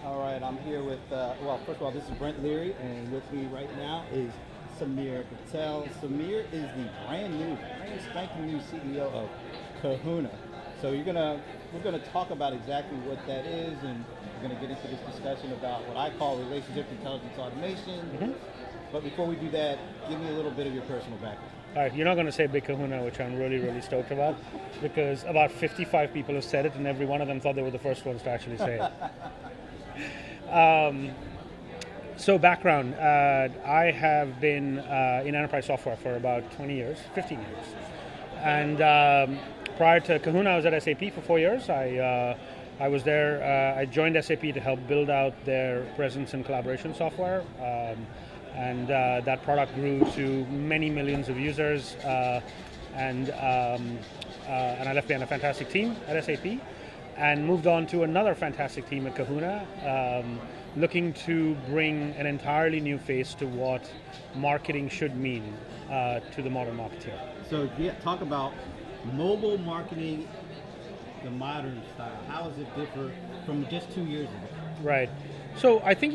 All right, I'm here with, well, first of all, this is Brent Leary, and with me right now is Samir Patel. Samir is the brand spanking new CEO of Kahuna. So we're gonna talk about exactly what that is, and we're gonna get into this discussion about what I call relationship intelligence automation. Mm-hmm. But before we do that, give me a little bit of your personal background. All right, you're not going to say Big Kahuna, which I'm really, really stoked about, because about 55 people have said it, and every one of them thought they were the first ones to actually say it. So background, I have been in enterprise software for about 15 years. And prior to Kahuna, I was at SAP for 4 years. I was there, I joined SAP to help build out their presence in collaboration software. And that product grew to many millions of users, and I left behind a fantastic team at SAP, and moved on to another fantastic team at Kahuna, looking to bring an entirely new face to what marketing should mean to the modern marketeer. So talk about mobile marketing, the modern style. How does it differ from just 2 years ago? Right. So I think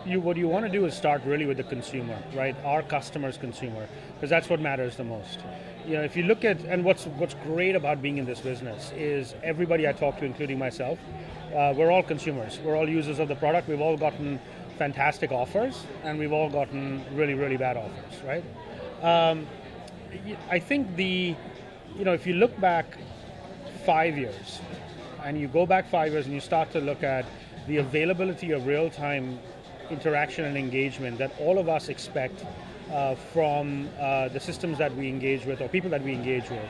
what you want to do is start really with the consumer, right? Our customer's consumer, because that's what matters the most. You know, if you look at, and what's great about being in this business is everybody I talk to, including myself, we're all consumers. We're all users of the product. We've all gotten fantastic offers, and we've all gotten really, really bad offers, right? I think if you look back 5 years, and you go back 5 years and you start to look at the availability of real-time interaction and engagement that all of us expect from the systems that we engage with or people that we engage with,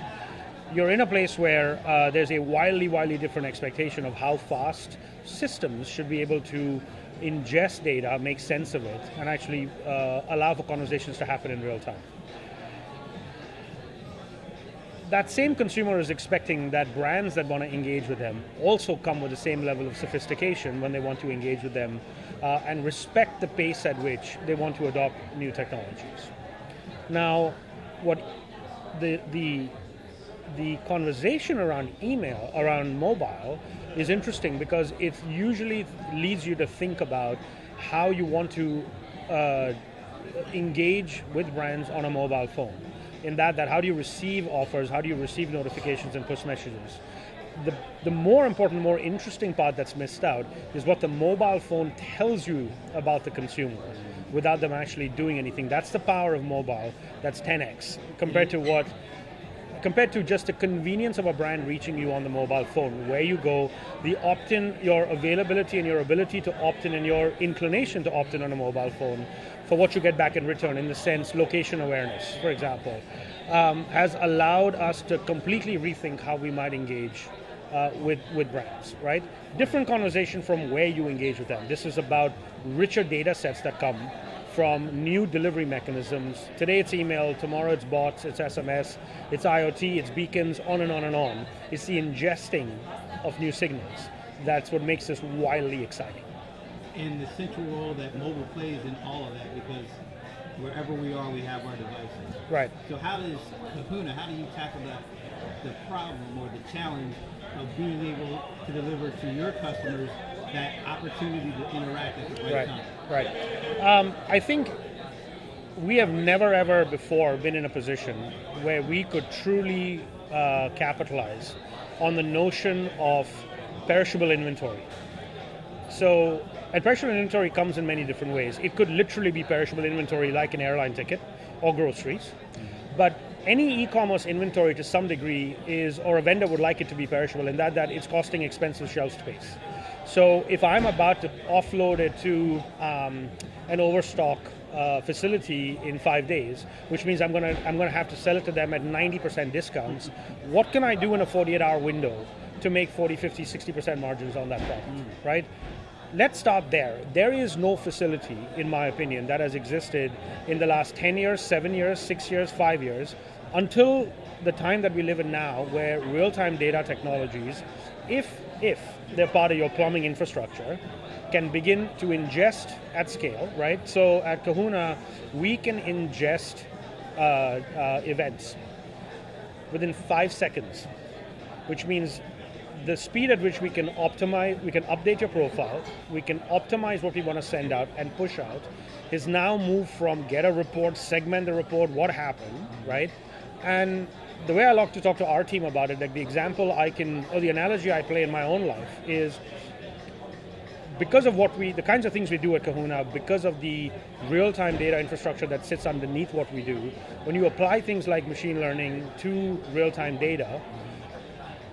you're in a place where there's a wildly different expectation of how fast systems should be able to ingest data, make sense of it, and actually allow for conversations to happen in real time. That same consumer is expecting that brands that want to engage with them also come with the same level of sophistication when they want to engage with them and respect the pace at which they want to adopt new technologies. Now, what the conversation around email, around mobile, is interesting because it usually leads you to think about how you want to engage with brands on a mobile phone. In that how do you receive offers, how do you receive notifications and push messages? The more important, more interesting part that's missed out is what the mobile phone tells you about the consumer without them actually doing anything. That's the power of mobile. That's 10x compared to just the convenience of a brand reaching you on the mobile phone. Where you go, the opt-in, your availability and your ability to opt-in and your inclination to opt-in on a mobile phone for what you get back in return, in the sense location awareness, for example, has allowed us to completely rethink how we might engage with brands, right? Different conversation from where you engage with them. This is about richer data sets that come from new delivery mechanisms. Today it's email, tomorrow it's bots, it's SMS, it's IoT, it's beacons, on and on and on. It's the ingesting of new signals. That's what makes this wildly exciting. And the central role that mobile plays in all of that, because wherever we are, we have our devices. Right. So how do you tackle the problem or the challenge of being able to deliver to your customers that opportunity to interact at the right time? Right. I think we have never ever before been in a position where we could truly capitalize on the notion of perishable inventory. So, and perishable inventory comes in many different ways. It could literally be perishable inventory like an airline ticket or groceries, but any e-commerce inventory to some degree is, or a vendor would like it to be perishable in that it's costing expensive shelf space. So if I'm about to offload it to an overstock facility in 5 days, which means I'm gonna have to sell it to them at 90% discounts, what can I do in a 48-hour window to make 40, 50, 60% margins on that product, right? Let's start there. There is no facility, in my opinion, that has existed in the last 10 years, 7 years, 6 years, 5 years, until the time that we live in now, where real-time data technologies, if they're part of your plumbing infrastructure, can begin to ingest at scale, right? So at Kahuna, we can ingest events within 5 seconds, which means the speed at which we can optimize, we can update your profile, we can optimize what we want to send out and push out, is now moved from get a report, segment the report, what happened, right? And the way I like to talk to our team about it, like the example or the analogy I play in my own life is, because of the kinds of things we do at Kahuna, because of the real-time data infrastructure that sits underneath what we do, when you apply things like machine learning to real-time data,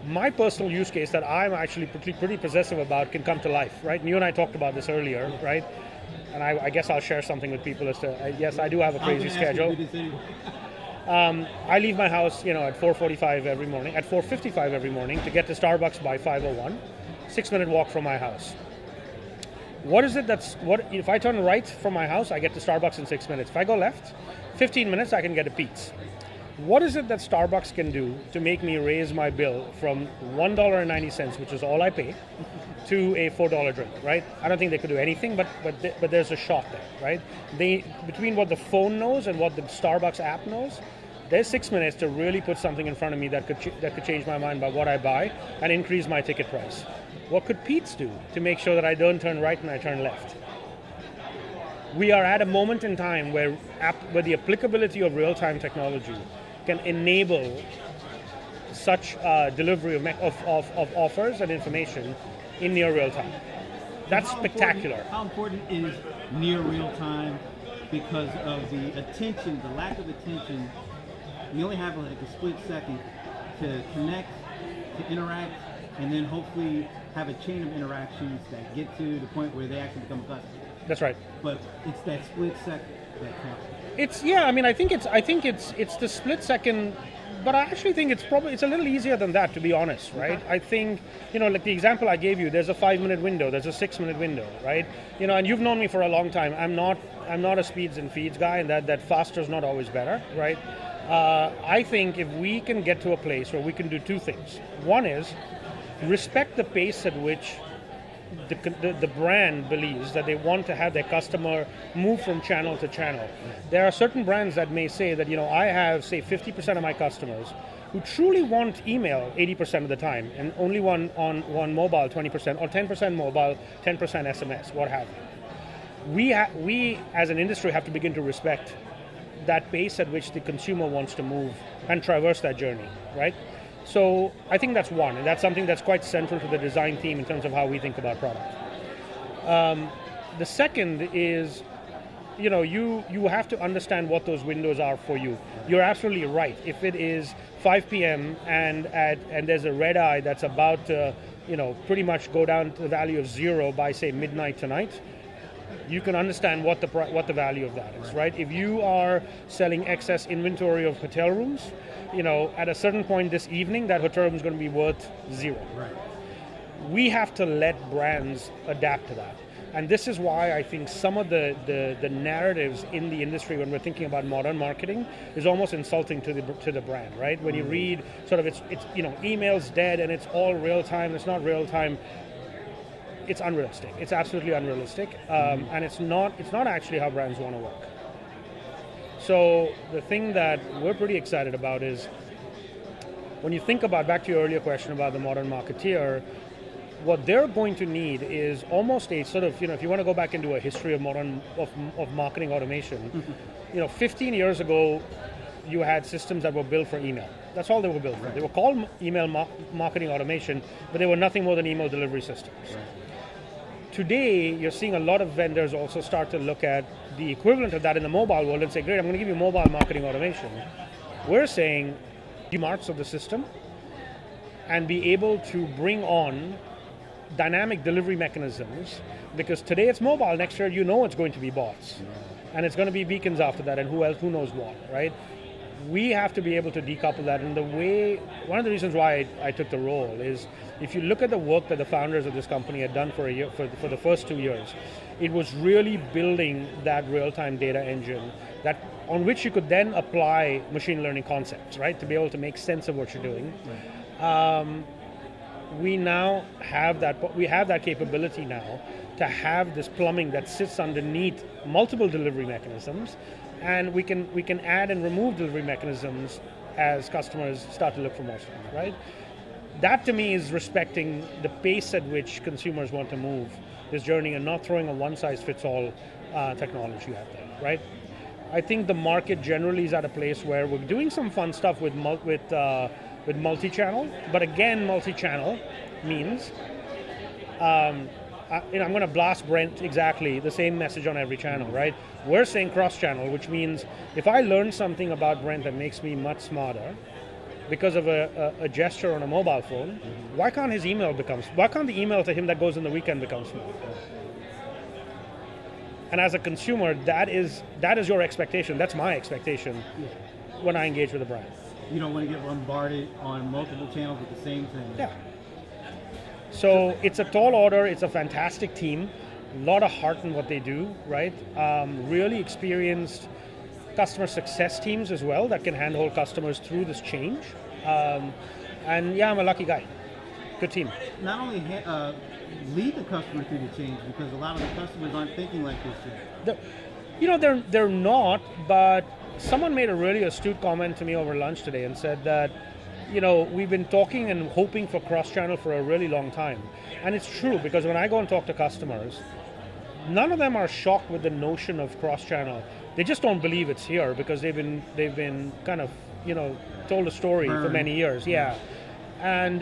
my personal use case that I'm actually pretty possessive about can come to life, right? And you and I talked about this earlier, right? And I guess I'll share something with people as to, yes, I do have a crazy schedule. I leave my house, at 4:45 every morning, at 4:55 every morning to get to Starbucks by 5:01, 6-minute walk from my house. What is it if I turn right from my house, I get to Starbucks in 6 minutes. If I go left, 15 minutes, I can get a pizza. What is it that Starbucks can do to make me raise my bill from $1.90, which is all I pay, to a $4 drink, right? I don't think they could do anything, but there's a shot there, right? Between what the phone knows and what the Starbucks app knows, there's 6 minutes to really put something in front of me that could change my mind about what I buy and increase my ticket price. What could Pete's do to make sure that I don't turn right and I turn left? We are at a moment in time where the applicability of real-time technology can enable such delivery of offers and information in near real time. That's spectacular. How important is near real time because of the attention, the lack of attention? You only have like a split second to connect, to interact, and then hopefully have a chain of interactions that get to the point where they actually become a customer. That's right. But it's that split second that counts. I think it's the split second, but I actually think it's a little easier than that, to be honest, right? Okay. I think, like the example I gave you, there's a 5-minute window, there's a 6-minute window, right? And you've known me for a long time. I'm not a speeds and feeds guy, and that faster is not always better, right? I think if we can get to a place where we can do two things. One is respect the pace at which the brand believes that they want to have their customer move from channel to channel. There are certain brands that may say that, I have, say, 50% of my customers who truly want email 80% of the time and only on mobile 20%, or 10% mobile, 10% SMS, what have you. We as an industry have to begin to respect that pace at which the consumer wants to move and traverse that journey, right? So I think that's one, and that's something that's quite central to the design team in terms of how we think about product. The second is, you have to understand what those windows are for you. You're absolutely right. If it is 5 p.m. and there's a red eye that's about to, pretty much go down to the value of 0 by, say, midnight tonight, you can understand what the value of that is, right? If you are selling excess inventory of hotel rooms, at a certain point this evening, that hotel room is going to be worth 0. Right. We have to let brands adapt to that. And this is why I think some of the narratives in the industry when we're thinking about modern marketing is almost insulting to the brand, right? When you read sort of it's email's dead and it's all real time, it's not real time. It's unrealistic. It's absolutely unrealistic, and it's not actually how brands want to work. So the thing that we're pretty excited about is when you think about, back to your earlier question about the modern marketeer, what they're going to need is almost a sort of, if you want to go back into a history of marketing automation, 15 years ago, you had systems that were built for email. That's all they were built for. They were called email marketing automation, but they were nothing more than email delivery systems. Right. Today, you're seeing a lot of vendors also start to look at the equivalent of that in the mobile world and say, great, I'm going to give you mobile marketing automation. We're saying demarks of the system and be able to bring on dynamic delivery mechanisms, because today it's mobile, next year it's going to be bots. And it's going to be beacons after that, and who knows what, right? We have to be able to decouple that. And one of the reasons why I took the role is, if you look at the work that the founders of this company had done for the first 2 years, it was really building that real-time data engine on which you could then apply machine learning concepts, right? To be able to make sense of what you're doing. Right. We now have that. We have that capability now to have this plumbing that sits underneath multiple delivery mechanisms, and we can add and remove delivery mechanisms as customers start to look for more stuff, right? That to me is respecting the pace at which consumers want to move this journey and not throwing a one-size-fits-all technology out there, right? I think the market generally is at a place where we're doing some fun stuff with multi-channel, but again, multi-channel means I'm going to blast Brent exactly the same message on every channel, right? We're saying cross-channel, which means if I learn something about Brent that makes me much smarter because of a gesture on a mobile phone, why can't the email to him that goes in the weekend become smart? And as a consumer, that is your expectation. That's my expectation when I engage with a brand. You don't want to get bombarded on multiple channels with the same thing. Yeah. So it's a tall order. It's a fantastic team. A lot of heart in what they do, right? Really experienced customer success teams as well that can handhold customers through this change. And yeah, I'm a lucky guy. Good team. Not only lead the customer through the change, because a lot of the customers aren't thinking like this yet. They're not, but someone made a really astute comment to me over lunch today and said that, we've been talking and hoping for cross-channel for a really long time. And it's true, because when I go and talk to customers, none of them are shocked with the notion of cross-channel. They just don't believe it's here because they've been kind of, told a story for many years. Yeah. And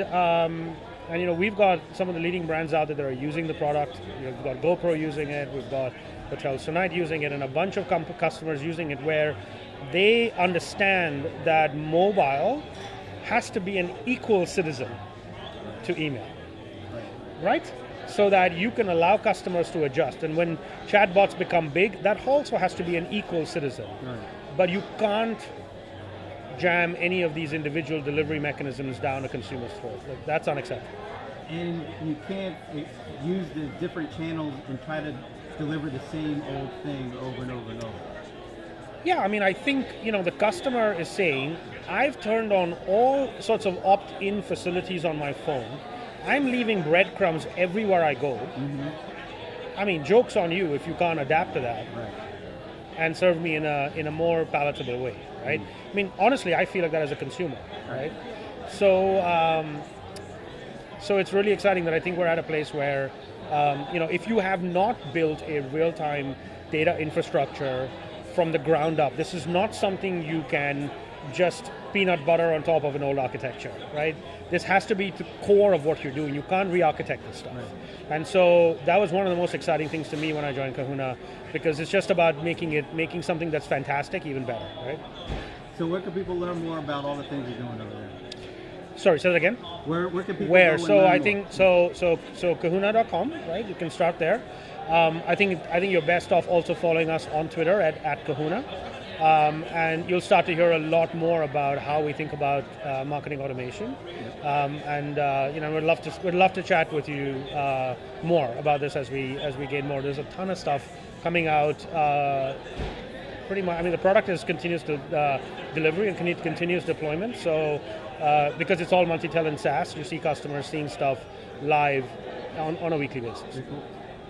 we've got some of the leading brands out there that are using the product. We've got GoPro using it, we've got Patel using it, and a bunch of customers using it where they understand that mobile has to be an equal citizen to email, right? So that you can allow customers to adjust. And when chatbots become big, that also has to be an equal citizen. Right. But you can't jam any of these individual delivery mechanisms down a consumer's throat. That's unacceptable. And you can't use the different channels and try to deliver the same old thing over and over and over. Yeah, I think, the customer is saying, I've turned on all sorts of opt-in facilities on my phone. I'm leaving breadcrumbs everywhere I go. Mm-hmm. Joke's on you if you can't adapt to that. Right. And serve me in a more palatable way, right? Mm-hmm. Honestly, I feel like that as a consumer, right? So it's really exciting that I think we're at a place where, if you have not built a real-time data infrastructure from the ground up, this is not something you can just peanut butter on top of an old architecture, right? This has to be the core of what you're doing. You can't re-architect this stuff. Right. And so that was one of the most exciting things to me when I joined Kahuna, because it's just about making something that's fantastic even better, right? So where can people learn more about all the things you're doing over there? Sorry, say that again? Where can people Where? go and So learn I more? think so Kahuna.com, right? You can start there. I think you're best off also following us on Twitter at Kahuna. And you'll start to hear a lot more about how we think about marketing automation. We'd love to chat with you more about this as we gain more. There's a ton of stuff coming out. Pretty much, the product is continuous delivery and continuous deployment. So because it's all multi-tenant SaaS, you see customers seeing stuff live on a weekly basis. Very cool.